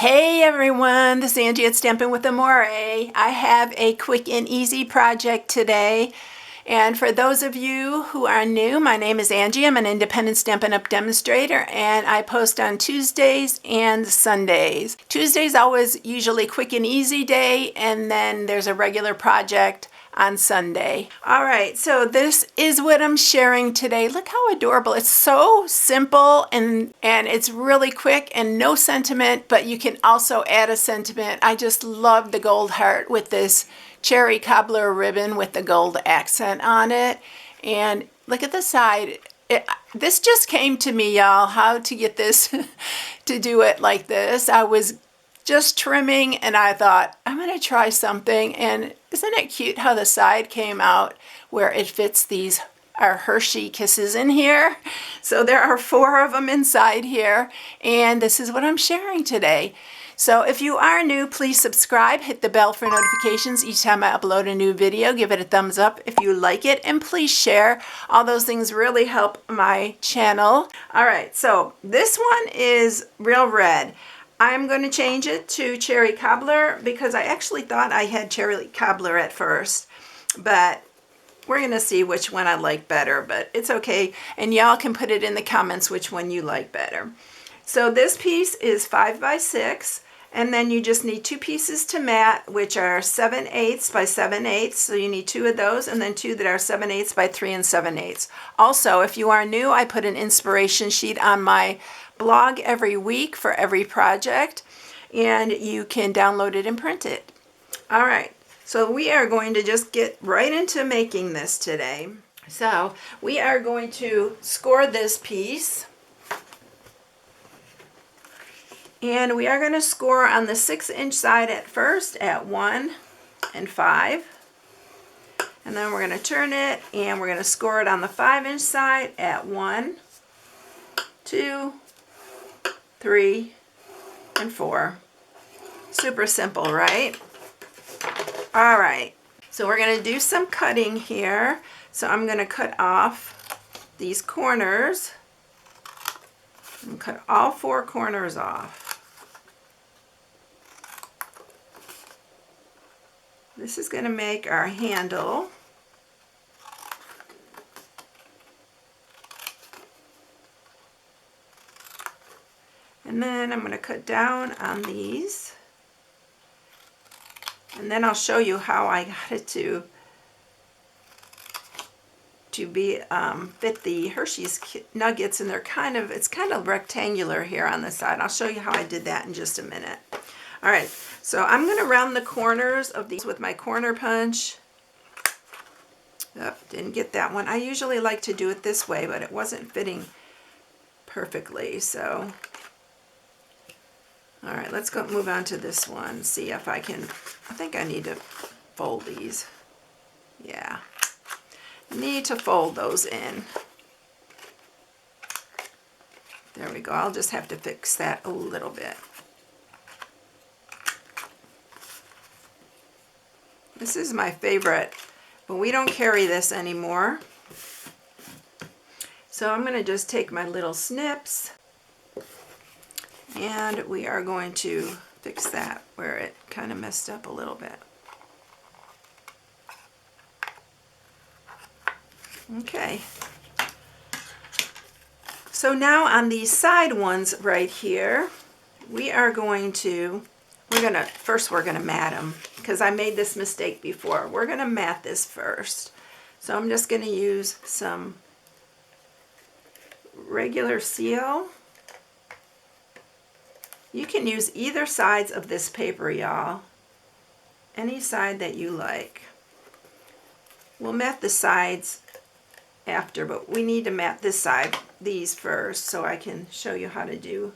Hey everyone, this is Angie at StampingWithAmore. I have a quick and easy project today. And for those of you who are new, my name is Angie. I'm an independent Stampin' Up! Demonstrator, and I post on Tuesdays and Sundays. Tuesdays always usually quick and easy day, and then there's a regular project on Sunday. All right, so this is what I'm sharing today. Look how adorable. It's so simple and it's really quick and no sentiment, but you can also add a sentiment. I just love the gold heart with this cherry cobbler ribbon with the gold accent on it. And look at the side. This just came to me, y'all, how to get this to do it like this. I was just trimming and I thought, I'm going to try something. And isn't it cute how the side came out where it fits these our Hershey Kisses in here? So there are 4 of them inside here, and this is what I'm sharing today. So if you are new, please subscribe, hit the bell for notifications each time I upload a new video. Give it a thumbs up if you like it, and please share. All those things really help my channel. All right, so this one is real red. I'm going to change it to cherry cobbler because I actually thought I had cherry cobbler at first, but we're going to see which one I like better, but it's okay. And y'all can put it in the comments which one you like better. So this piece is 5 by 6, and then you just need 2 pieces to mat, which are 7/8 by 7/8. So you need 2 of those, and then 2 that are 7/8 by 3 7/8. Also, if you are new, I put an inspiration sheet on my blog every week for every project, and you can download it and print it. All right, so we are going to just get right into making this today. So we are going to score this piece, and we are going to score on the 6-inch side at first at 1 and 5, and then we're going to turn it and we're going to score it on the 5-inch side at 1, 2, 3, and 4. Super simple, right? All right, so we're going to do some cutting here. So I'm going to cut off these corners and cut all 4 corners off. This is going to make our handle. And then I'm going to cut down on these, and then I'll show you how I got it to be fit the Hershey's nuggets, and it's kind of rectangular here on the side. I'll show you how I did that in just a minute. All right, so I'm going to round the corners of these with my corner punch. Oh, didn't get that one. I usually like to do it this way, but it wasn't fitting perfectly, so. All right, let's go move on to this one. See if I can, I think I need to fold these. Yeah, I need to fold those in. There we go. I'll just have to fix that a little bit. This is my favorite, but we don't carry this anymore. So I'm going to just take my little snips, and we are going to fix that where it kind of messed up a little bit. Okay. So now on these side ones right here, we're going to mat them because I made this mistake before. We're going to mat this first. So I'm just going to use some regular seal. You can use either sides of this paper, y'all. Any side that you like. We'll mat the sides after, but we need to mat this side, these first, so I can show you how to do.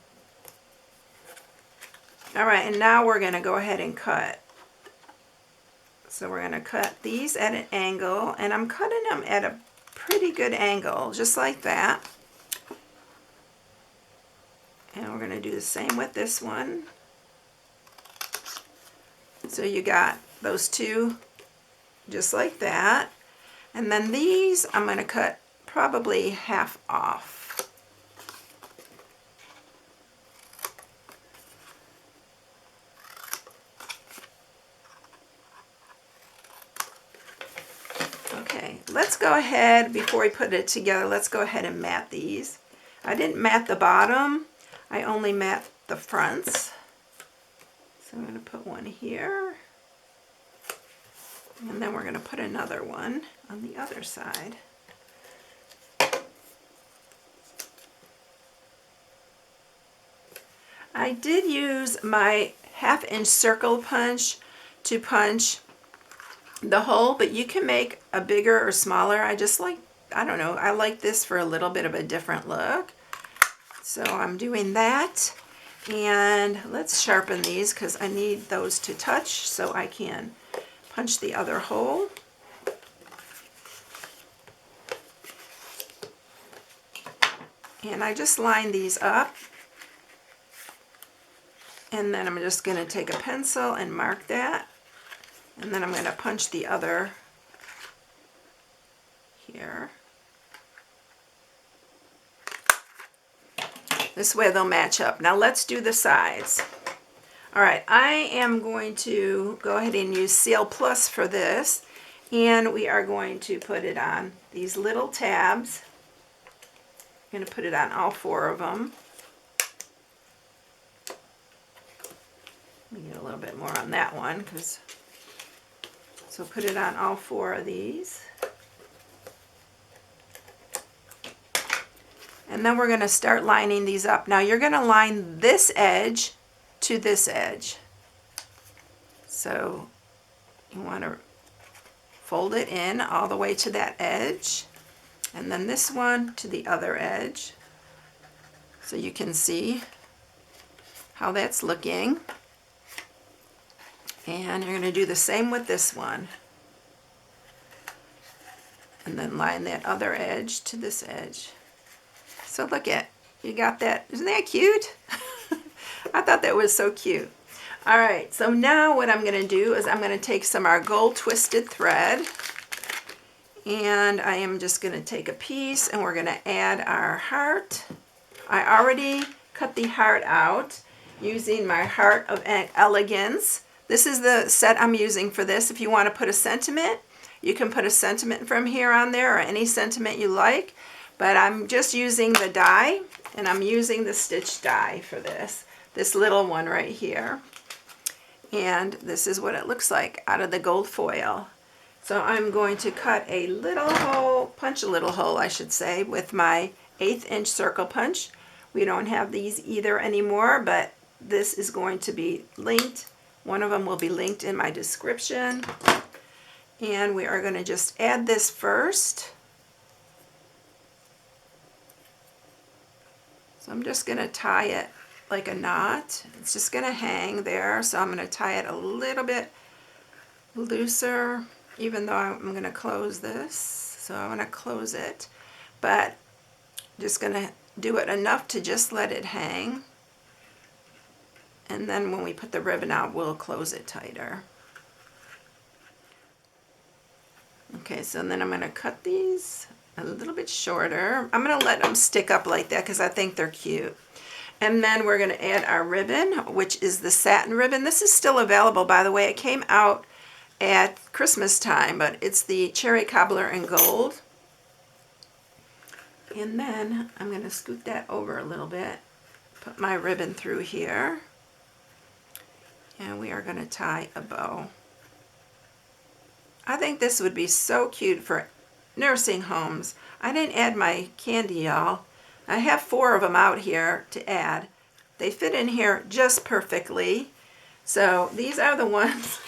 All right, and now we're going to go ahead and cut. So we're going to cut these at an angle, and I'm cutting them at a pretty good angle, just like that. And we're going to do the same with this one. So you got those 2 just like that. And then these I'm going to cut probably half off. Okay, let's go ahead, before we put it together, let's go ahead and mat these. I didn't mat the bottom, I only mat the fronts. So I'm going to put one here, and then we're going to put another one on the other side. I did use my 1/2-inch circle punch to punch the hole, but you can make a bigger or smaller. I don't know, I like this for a little bit of a different look. So I'm doing that. And let's sharpen these because I need those to touch so I can punch the other hole. And I just line these up. And then I'm just going to take a pencil and mark that. And then I'm going to punch the other here. This way they'll match up. Now let's do the sides. All right, I am going to go ahead and use Seal Plus for this. And we are going to put it on these little tabs. I'm going to put it on all 4 of them. Let me get a little bit more on that one, so put it on all 4 of these. And then we're going to start lining these up. Now you're going to line this edge to this edge. So you want to fold it in all the way to that edge, and then this one to the other edge, so you can see how that's looking. And you're going to do the same with this one. And then line that other edge to this edge. So look at, you got that. Isn't that cute? I thought that was so cute. All right, so now what I'm going to do is I'm going to take some of our gold twisted thread. And I am just going to take a piece and we're going to add our heart. I already cut the heart out using my Heart of Elegance. This is the set I'm using for this. If you want to put a sentiment, you can put a sentiment from here on there, or any sentiment you like. But I'm just using the die, and I'm using the stitch die for this little one right here. And this is what it looks like out of the gold foil. So I'm going to cut a little hole, punch a little hole I should say, with my 1/8-inch circle punch. We don't have these either anymore, but this is going to be linked. One of them will be linked in my description. And we are going to just add this first. So I'm just going to tie it like a knot. It's just going to hang there. So I'm going to tie it a little bit looser, even though I'm going to close this. So I'm going to close it, but just going to do it enough to just let it hang. And then when we put the ribbon out, we'll close it tighter. Okay, so then I'm going to cut these a little bit shorter. I'm going to let them stick up like that because I think they're cute. And then we're going to add our ribbon, which is the satin ribbon. This is still available, by the way. It came out at Christmas time, but it's the Cherry Cobbler in Gold. And then I'm going to scoot that over a little bit, put my ribbon through here, and we are going to tie a bow. I think this would be so cute for nursing homes. I didn't add my candy, y'all. I have 4 of them out here to add. They fit in here just perfectly. So these are the ones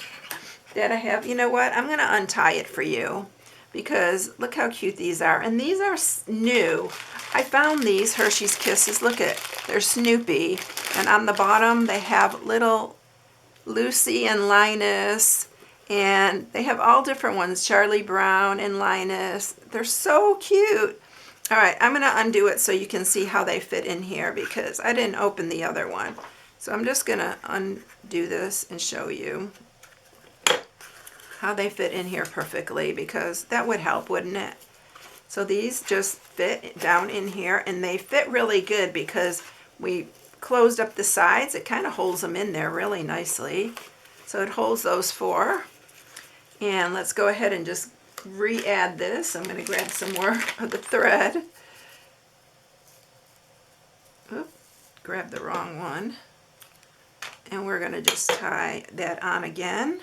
that I have. You know what? I'm going to untie it for you because look how cute these are. And these are new. I found these Hershey's Kisses. Look at, they're Snoopy. And on the bottom they have little Lucy and Linus. And they have all different ones, Charlie Brown and Linus. They're so cute. All right, I'm going to undo it so you can see how they fit in here because I didn't open the other one. So I'm just going to undo this and show you how they fit in here perfectly because that would help, wouldn't it? So these just fit down in here and they fit really good because we closed up the sides. It kind of holds them in there really nicely. So it holds those 4. And let's go ahead and just re-add this. I'm going to grab some more of the thread. Oop, grab the wrong one. And we're going to just tie that on again.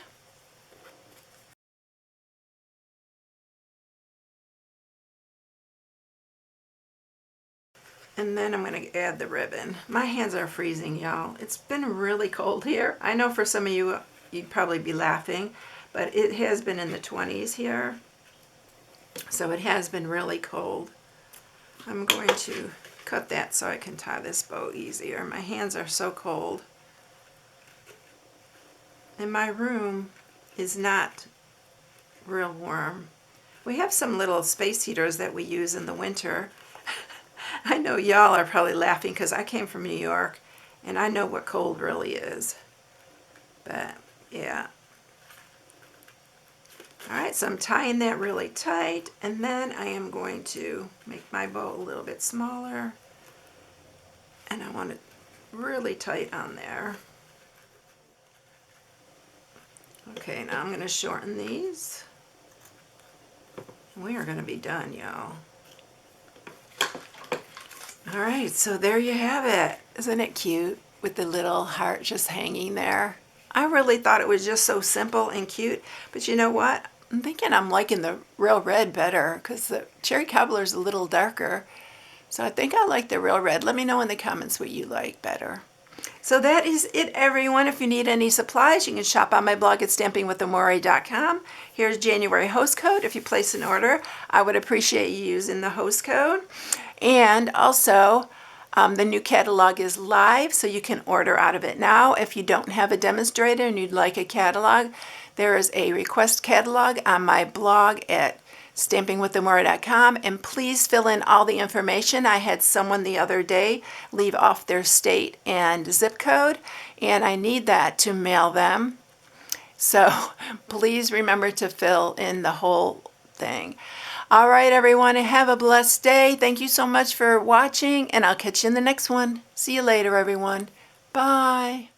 And then I'm going to add the ribbon. My hands are freezing, y'all. It's been really cold here. I know for some of you, you'd probably be laughing, but it has been in the 20s here. So it has been really cold. I'm going to cut that so I can tie this bow easier. My hands are so cold. And my room is not real warm. We have some little space heaters that we use in the winter. I know y'all are probably laughing because I came from New York and I know what cold really is. But yeah. Alright, so I'm tying that really tight, and then I am going to make my bow a little bit smaller. And I want it really tight on there. Okay, now I'm going to shorten these. We are going to be done, y'all. Alright, so there you have it. Isn't it cute with the little heart just hanging there? I really thought it was just so simple and cute, but you know what? I'm thinking I'm liking the real red better because the cherry cobbler is a little darker. So I think I like the real red. Let me know in the comments what you like better. So that is it, everyone. If you need any supplies, you can shop on my blog at StampingWithAmore.com. Here's January host code. If you place an order, I would appreciate you using the host code. And also, the new catalog is live, so you can order out of it now. If you don't have a demonstrator and you'd like a catalog, there is a request catalog on my blog at StampingWithAmore.com, and please fill in all the information. I had someone the other day leave off their state and zip code, and I need that to mail them. So please remember to fill in the whole thing. All right, everyone, have a blessed day. Thank you so much for watching, and I'll catch you in the next one. See you later, everyone. Bye.